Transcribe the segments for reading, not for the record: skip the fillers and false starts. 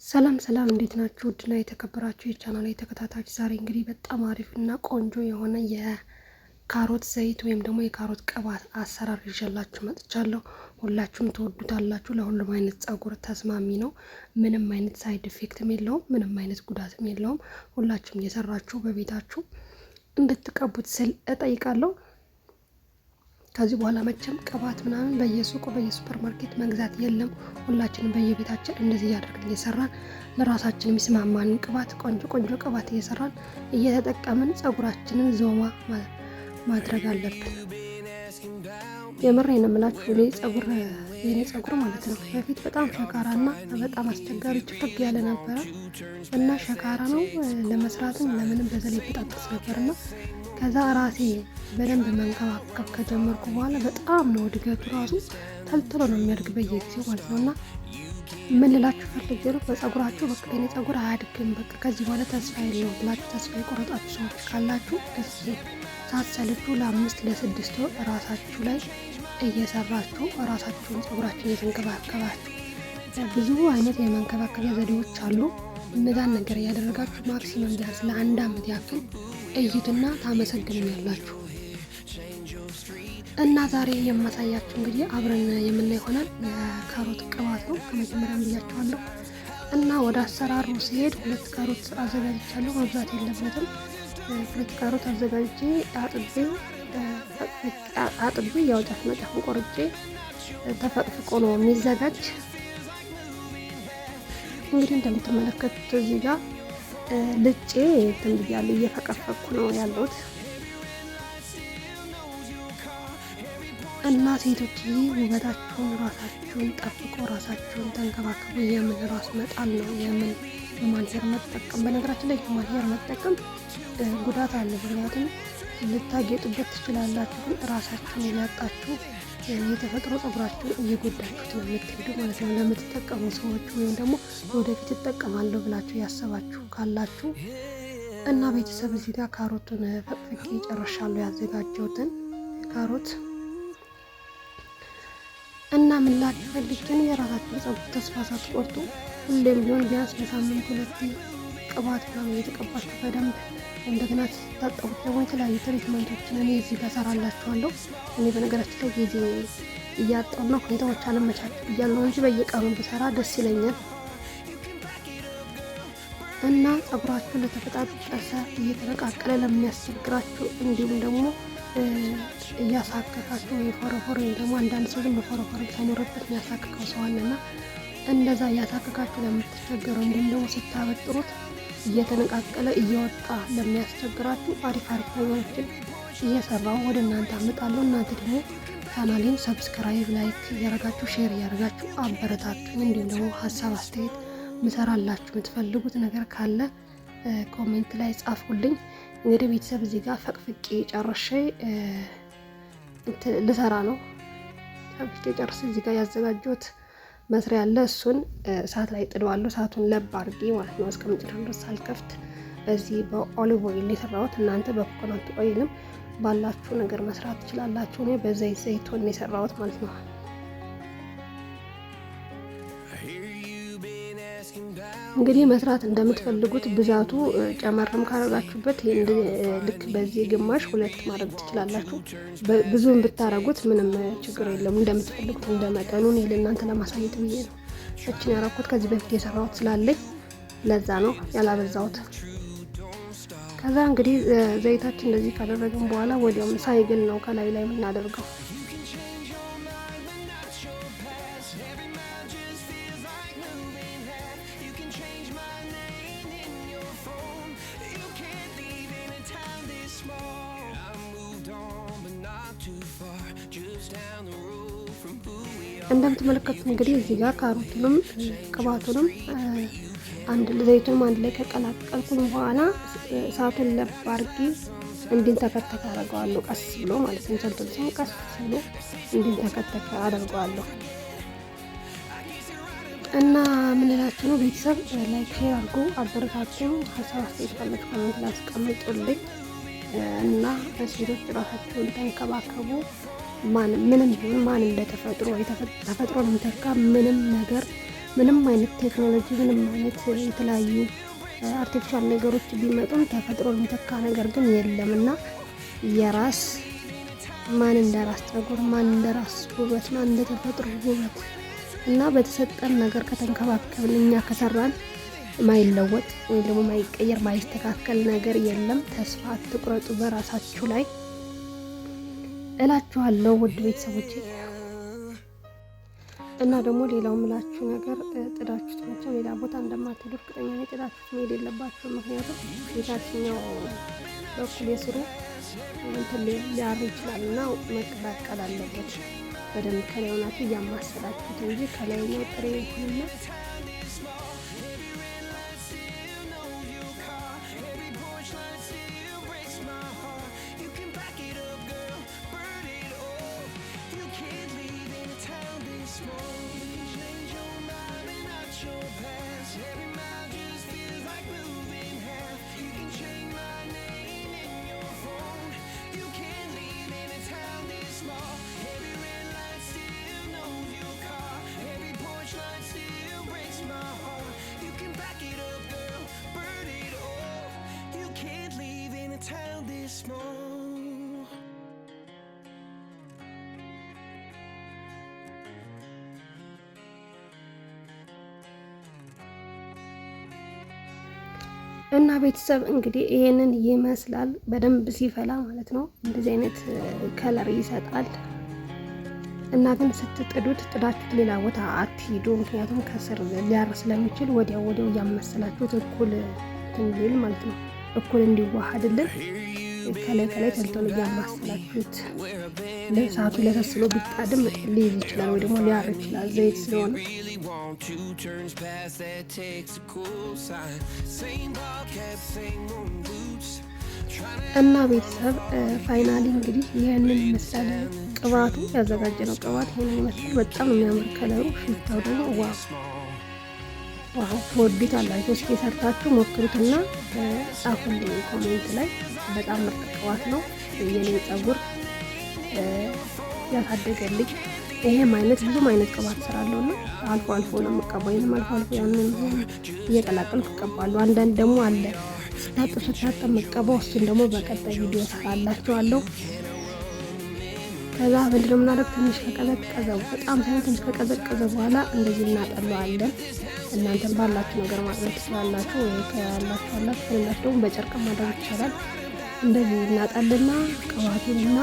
ሰላም እንዴት ናችሁ? ውድና የተከበራችሁ የቻናሌ ተከታታዮች ዛሬ እንግዲህ በጣም አሪፍና ቆንጆ የሆነ የካሮት ዘይት ወይም ደግሞ የካሮት ቅባት አሰራር ይዤላችሁ መጥቻለሁ። ሁላችሁም ትወዱታላችሁ። ለሁሉም አይነት ጸጉር ተስማሚ ነው። ምንም አይነት ሳይድ ኢፌክትም የለውም። ምንም አይነት ጉዳትም የለውም። ሁላችሁም እየሰራችሁ በቤታችሁ እንድትቀቡት ስል እጠይቃለሁ። ከዚህ በኋላ መቼም ቅባት ምናምን በየሱቁ በየሱፐር ማርኬት መግዛት የለም። ሁላችንም በየቤታችን እንደዚህ እያደረግን እየሰራን ለራሳችን የሚስማማንን ቅባት ቆንጆ ቅባት እየሰራን እየተጠቀምን ጸጉራችንን ዞማ ማድረግ አለብን። የምሬን ነው የምላችሁ። የኔ ጸጉር ማለት ነው በፊት በጣም ሸካራና በጣም አስቸጋሪ ጭፍግ ያለ ነበረ እና ሸካራ ነው ለመስራትም ለምንም በዘላይ ተጣጥስ ነበርና ከዛ ራሴ በደንብ መንከባከብ ከጀመርኩ በኋላ በጣም ነው እድገቱ ራሱ ተልትሎ ነው የሚያድግ በየጊዜው ማለት ነውና ምን ልላችሁ ፈልጌ ነው፣ በጸጉራችሁ በቃ የኔ ጸጉር አያድግም በቃ ከዚህ በኋላ ተስፋ የለውም ብላችሁ ተስፋ የቆረጣችሁ ሰዎች ካላችሁ ሳትሰልቹ ለ5 ለ6 ወር ራሳችሁ ላይ እየሰራችሁ ራሳችሁን ጸጉራችሁን እየተንከባከባችሁ ብዙ አይነት የመንከባከቢያ ዘዴዎች አሉ። እነዛን ነገር እያደረጋችሁ ማክሲመም ቢያንስ ለ1 ዓመት ያክል እይቱና ታመሰግኑኛላችሁ። እና ዛሬ የማሳያችሁ እንግዲህ አብረን የምናይ ይሆናል የካሮት ቅባት ነው። ከመጀመሪያም ብያችኋለሁ። እና ወደ አሰራሩ ሲሄድ 2 ካሮት አዘጋጅቻለሁ። መብዛት የለበትም። 2 ካሮት አዘጋጅቼ አጥቤ ያው ጫፉን ቆርጬ ተፈቅፍቆ ነው የሚዘጋጅ። እንግዲህ እንደምትመለከቱት እዚህ ጋር ልጬ ትንብያለሁ፣ እየፈቀፈኩ ነው ያለሁት። እና ሴቶች ውበታችሁን ራሳችሁን ጠብቆ ራሳችሁን ተንከባከቡ። የምን ራስ መጣል ነው የምን ሂውማን ሄር መጠቀም። በነገራችን ላይ ሂውማን ሄር መጠቀም ጉዳት አለ። ምክንያቱም ልታጌጡበት ትችላላችሁ፣ ግን ራሳችሁን እያጣችሁ የተፈጥሮ ጸጉራችሁን እየጎዳችሁት ነው የምትሄዱ ማለት ነው። ለምትጠቀሙ ሰዎች ወይም ደግሞ ወደፊት እጠቀማለሁ ብላችሁ ያሰባችሁ ካላችሁ እና ቤተሰብ እዚህ ጋር ካሮቱን ፈቅፍቄ ጨርሻለሁ ያዘጋጀሁትን ካሮት እና ምን ላችሁ ፈልጌ ነው የራሳችሁን ጸጉር ተስፋ ሳትቆርጡ ሁሌም ቢሆን ቢያንስ በሳምንት 2 ቅባት ምናምን እየተቀባችሁ በደንብ እንደገና ታጠቡት። ደግሞ የተለያዩ ትሪትመንቶችን እኔ እዚህ ጋር ሰራላችኋለሁ። እኔ በነገራችን ላይ ጊዜ እያጣሁ ነው፣ ሁኔታዎች አለመቻቸው እያለሁ እንጂ በየቀኑ ብሰራ ደስ ይለኛል። እና ጸጉራችሁ ለተፈጣጠሰ እየተነቃቀለ ለሚያስቸግራችሁ እንዲሁም ደግሞ እያሳከካችሁ የፎረፎር ወይም ደግሞ አንዳንድ ሰው ግን በፎረፎር ሳይኖርበት የሚያሳክከው ሰው አለና እንደዛ እያሳከካችሁ ለምትቸገሩ እንዲሁም ደግሞ ስታበጥሩት እየተነቃቀለ እየወጣ ለሚያስቸግራችሁ አሪፍ ነገሮችን እየሰራው ወደ እናንተ አመጣለሁ። እናንተ ደግሞ ቻናሌን ሰብስክራይብ፣ ላይክ እያረጋችሁ ሼር እያረጋችሁ አበረታቱኝ። እንዲሁም ደግሞ ሀሳብ አስተያየት ምሰራላችሁ የምትፈልጉት ነገር ካለ ኮሜንት ላይ ጻፉልኝ። እንግዲህ ቤተሰብ እዚህ ጋር ፈቅፍቄ ጨርሼ ልሰራ ነው። ፈቅፍቄ ጨርሼ እዚህ ጋር ያዘጋጀሁት መስሪያ ያለ እሱን እሳት ላይ ጥደዋለሁ። እሳቱን ለብ አድርጌ ማለት ነው እስከመጨረሻው ድረስ ሳልከፍት። በዚህ በኦሊቭ ኦይል የሰራሁት እናንተ በኮኮናት ኦይልም ባላችሁ ነገር መስራት ትችላላችሁ። እኔ በዘይቱን የሰራሁት ማለት ነው። እንግዲህ መስራት እንደምትፈልጉት ብዛቱ ጨመርም ካረጋችሁበት ልክ በዚህ ግማሽ 2 ማድረግ ትችላላችሁ። ብዙም ብታረጉት ምንም ችግር የለም። እንደምትፈልጉት እንደመጠኑ እኔ ለእናንተ ለማሳየት ብዬ ነው እችን ያረኩት። ከዚህ በፊት የሰራሁት ስላለኝ ለዛ ነው ያላበዛሁት። ከዛ እንግዲህ ዘይታችን እንደዚህ ካደረግን በኋላ ወዲያውም ሳይግል ነው ከላይ ላይ የምናደርገው። እንደምትመለከቱት እንግዲህ እዚህ ጋር ካሮቱንም ቅባቱንም ዘይቱንም አንድ ላይ ከቀላቀልኩኝ በኋላ እሳቱን ለብ አድርጌ እንዲንተከተክ አደርገዋለሁ። ቀስ ብሎ ማለት ነው። ሰልተል ሲሆን ቀስ ብሎ እንዲንተከተክ አደርገዋለሁ። እና ምን እላችሁ ነው ቤተሰብ ላይክ ሼር አድርጉ፣ አበረታቱኝ። ሀሳብ አስተያየት ካላችሁ ኮሜንት ላይ አስቀምጡልኝ። እና ሴቶች ራሳቸውን ተንከባከቡ። ምንም ቢሆን ማን እንደተፈጥሮ ተፈጥሮን የሚተካ ምንም ነገር ምንም አይነት ቴክኖሎጂ ምንም አይነት የተለያዩ አርቲፊሻል ነገሮች ቢመጡም ተፈጥሮ የሚተካ ነገር ግን የለም እና የራስ ማን እንደራስ ፀጉር፣ ማን እንደራስ ውበት፣ ማን እንደተፈጥሮ ውበት እና በተሰጠን ነገር ከተንከባከብን እኛ ከሰራን ማይለወጥ ወይም ደግሞ ማይቀየር ማይስተካከል ነገር የለም። ተስፋ አትቁረጡ በራሳችሁ ላይ እላችኋለሁ ውድ ቤተሰቦቼ። እና ደግሞ ሌላው ምላችሁ ነገር ጥዳችሁት መቼም ሌላ ቦታ እንደማትሄዱ እርግጠኛ ነኝ። ጥዳችሁት መሄድ የለባችሁ። ምክንያቱም የታችኛው በኩል የስሩ እንትን ሊያር ይችላል እና መቀላቀል አለበት። በደንብ ከላይ ሆናችሁ እያማሰላችሁት እንጂ ከላይኛው ጥሬ ይሁንና እና ቤተሰብ እንግዲህ ይሄንን ይመስላል። በደንብ ሲፈላ ማለት ነው እንደዚህ አይነት ከለር ይሰጣል። እና ግን ስትጥዱት ጥዳችሁት ሌላ ቦታ አትሂዱ። ምክንያቱም ከስር ሊያር ስለሚችል ወዲያው እያመሰላችሁት እኩል እንዲል ማለት ነው እኩል እንዲዋሃድልን ከላይ ተልተሉ እያማሰላችሁት ለሰዓቱ ለተስሎ ቢጣድም ሊይዝ ይችላል ወይ ደግሞ ሊያር ይችላል ዘይት ስለሆነ። እና ቤተሰብ ፋይናሊ እንግዲህ ይህንን ይመስላል ቅባቱ። ያዘጋጀነው ቅባት ይህንን ይመስላል። በጣም የሚያምር ከለሩ፣ ሽታው ደግሞ ዋው ትወዱታላችሁ። እስኪ ሰርታችሁ ሞክሩትና ጻፉልኝ ኮሜንት ላይ። በጣም ምርጥ ቅባት ነው። የኔ ፀጉር ያሳደገልኝ ይሄም አይነት ብዙም አይነት ቅባት ስራለሁ እና አልፎ አልፎ ነው የምቀባው። ይሄንም አልፎ አልፎ ያንን እየቀላቀልኩ እቀባለሁ። አንዳንድ ደግሞ አለ ስታጠብ መቀባው። እሱን ደግሞ በቀጣይ ቪዲዮ ሰራላችኋለሁ። ከዛ ምንድነው የምናደርግ ትንሽ ከቀዘቀዘ በጣም ሳይሆን ትንሽ ከቀዘቀዘ በኋላ እንደዚህ እናጠለዋለን። እናንተም ባላችሁ ነገር ማድረግ ትችላላችሁ፣ ወይ ከያላችሁ አላችሁ፣ ከሌላችሁ ደግሞ በጨርቅ ማድረግ ይቻላል። እንደዚህ እናጠልና ቅባቱንና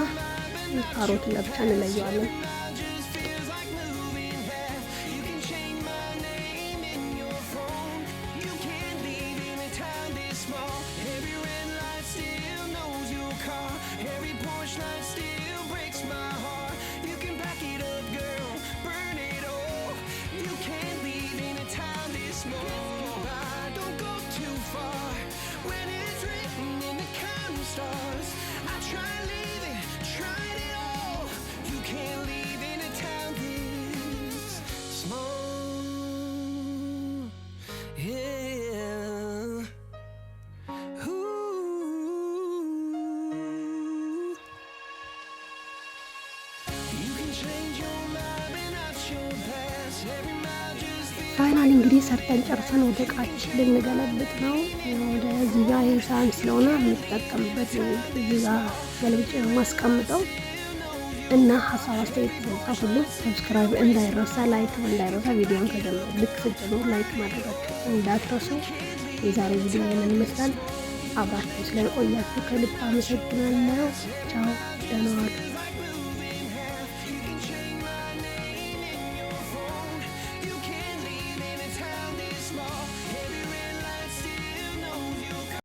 ካሮቱን ለብቻ እንለየዋለን። ፋይናሊ እንግዲህ ሰርተን ጨርሰን ወደ እቃችን ልንገለብጥ ነው። ወደ እዚህ ጋር የሳህን ስለሆነ የምትጠቀምበት እዚህ ጋር ገልብጬ ነው የማስቀምጠው። እና ሀሳብ አስተያየት ጻፉልኝ። ሰብስክራይብ እንዳይረሳ፣ ላይክ እንዳይረሳ። ቪዲዮን ከጀመሩ ልክ ስትጀምሩ ላይክ ማድረጋችሁ እንዳትረሱ። የዛሬ ቪዲዮ ምን ይመስላል? አብራችሁ ስለቆያችሁ ከልብ አመሰግናለሁ። ቻው፣ ደህና ዋሉ።